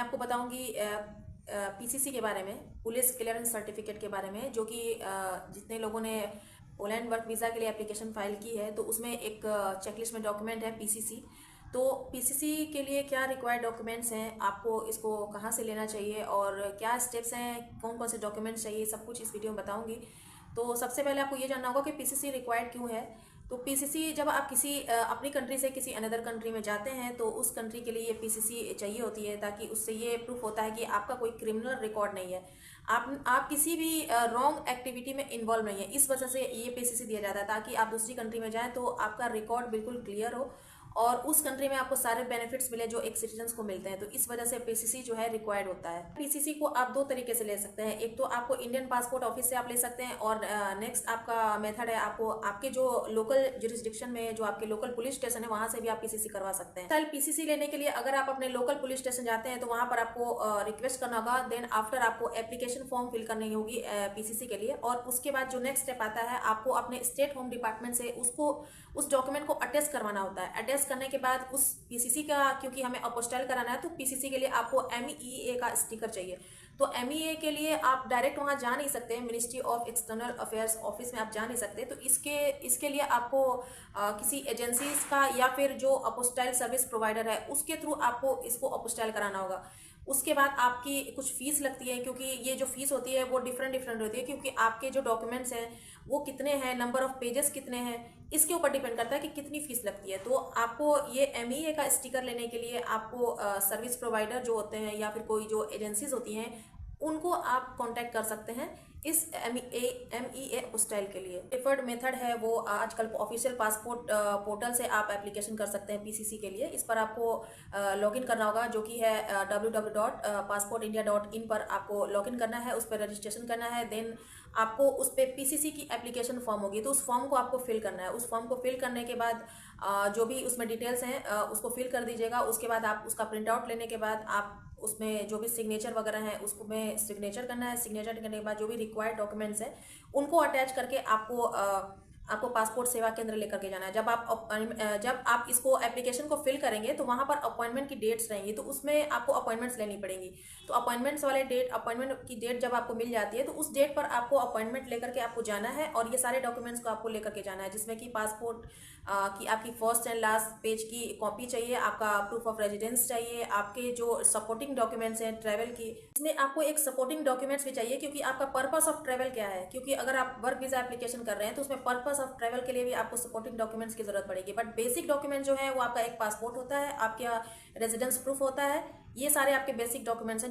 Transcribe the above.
आपको बताऊंगी पीसीसी के बारे में, पुलिस क्लियरेंस सर्टिफिकेट के बारे में, जो कि जितने लोगों ने पोलैंड वर्क वीज़ा के लिए एप्लीकेशन फाइल की है तो उसमें एक चेकलिस्ट में डॉक्यूमेंट है पीसीसी। तो पीसीसी के लिए क्या रिक्वायर्ड डॉक्यूमेंट्स हैं, आपको इसको कहाँ से लेना चाहिए और क्या स्टेप्स हैं, कौन कौन से डॉक्यूमेंट्स चाहिए, सब कुछ इस वीडियो में बताऊंगी। तो सबसे पहले आपको ये जानना होगा कि पीसीसी रिक्वायर्ड क्यों है। तो पीसीसी जब आप किसी अपनी कंट्री से किसी अनदर कंट्री में जाते हैं तो उस कंट्री के लिए ये पीसीसी चाहिए होती है, ताकि उससे ये प्रूफ होता है कि आपका कोई क्रिमिनल रिकॉर्ड नहीं है, आप किसी भी रॉन्ग एक्टिविटी में इन्वॉल्व नहीं है। इस वजह से ये पीसीसी दिया जाता है, ताकि आप दूसरी कंट्री में जाएं तो आपका रिकॉर्ड बिल्कुल क्लियर हो और उस कंट्री में आपको सारे बेनिफिट्स मिले जो एक सिटीजन को मिलते हैं। तो इस वजह से पीसीसी जो है रिक्वायर्ड होता है। पीसीसी को आप दो तरीके से ले सकते हैं, एक तो आपको इंडियन पासपोर्ट ऑफिस से आप ले सकते हैं और नेक्स्ट आपका मेथड है, आपको आपके जो लोकल जुरिस्डिक्शन में जो आपके लोकल पुलिस स्टेशन है वहां से भी आप पीसीसी करवा सकते हैं। कल पीसीसी लेने के लिए अगर आप अपने लोकल पुलिस स्टेशन जाते हैं तो वहां पर आपको रिक्वेस्ट करना होगा, देन आफ्टर आपको एप्लीकेशन फॉर्म फिल करनी होगी पीसीसी के लिए, और उसके बाद जो नेक्स्ट स्टेप आता है आपको अपने स्टेट होम डिपार्टमेंट से उस डॉक्यूमेंट को अटेस्ट करवाना होता है। अटेस्ट करने के बाद उस पीसीसी का, क्योंकि हमें अपोस्टाइल कराना है तो पीसीसी के लिए आपको एमईए का स्टिकर चाहिए। तो एमईए के लिए आप डायरेक्ट वहां जा नहीं सकते, ministry of external affairs office में आप जा नहीं सकते। तो इसके लिए आपको किसी एजेंसीज का या फिर जो अपोस्टाइल सर्विस प्रोवाइडर है उसके थ्रू आपको इसको अपोस्टाइल कराना होगा। उसके बाद आपकी कुछ फीस लगती है, क्योंकि ये जो फीस होती है वो डिफरेंट होती है, क्योंकि आपके जो डॉक्यूमेंट्स हैं वो कितने हैं, नंबर ऑफ पेजेस कितने हैं, इसके ऊपर डिपेंड करता है कि कितनी फीस लगती है। तो आपको ये एमईए का स्टिकर लेने के लिए आपको सर्विस प्रोवाइडर जो होते हैं या फिर कोई जो एजेंसीज होती हैं उनको आप कांटेक्ट कर सकते हैं इस एमईए अपोस्टाइल के लिए। प्रेफर्ड मेथड है वो आजकल ऑफिशियल पासपोर्ट पोर्टल से आप एप्लीकेशन कर सकते हैं पीसीसी के लिए। इस पर आपको लॉगिन करना होगा, जो कि है www.passportindia.in पर आपको लॉगिन करना है, उस पर रजिस्ट्रेशन करना है। देन आपको उस पर पीसीसी की एप्लीकेशन फॉर्म होगी, तो उस फॉर्म को आपको फिल करना है। उस फॉर्म को फिल करने के बाद जो भी उसमें डिटेल्स हैं उसको फिल कर दीजिएगा। उसके बाद आप उसका प्रिंट आउट लेने के बाद आप उसमें जो भी सिग्नेचर वगैरह है उसको में सिग्नेचर करना है। सिग्नेचर करने के बाद जो भी रिक्वायर्ड डॉक्यूमेंट्स हैं उनको अटैच करके आपको पासपोर्ट सेवा केंद्र लेकर के जाना है। जब आप इसको एप्लीकेशन को फिल करेंगे तो वहां पर अपॉइंटमेंट की डेट्स रहेंगी, तो उसमें आपको अपॉइंटमेंट्स लेनी पड़ेंगी। तो अपॉइंटमेंट की डेट जब आपको मिल जाती है तो उस डेट पर आपको अपॉइंटमेंट लेकर के आपको जाना है और ये सारे डॉक्यूमेंट्स को आपको लेकर के जाना है, जिसमें कि पासपोर्ट की आपकी फर्स्ट एंड लास्ट पेज की कॉपी चाहिए, आपका प्रूफ ऑफ रेजिडेंस चाहिए, आपके जो सपोर्टिंग डॉक्यूमेंट्स हैं ट्रैवल की, इसमें आपको एक सपोर्टिंग डॉक्यूमेंट्स भी चाहिए, क्योंकि आपका पर्पस ऑफ ट्रैवल क्या है। क्योंकि अगर आप वर्क वीजा एप्लीकेशन कर रहे हैं तो उसमें पर्पस ऑफ ट्रैवल के लिए भी आपको सपोर्टिंग डॉक्यूमेंट्स की जरूरत पड़ेगी। बट बेसिक डॉक्यूमेंट जो है वो आपका एक पासपोर्ट होता है, आपका रेजिडेंस प्रूफ होता है, ये सारे आपके बेसिक डॉक्यूमेंट्स हैं।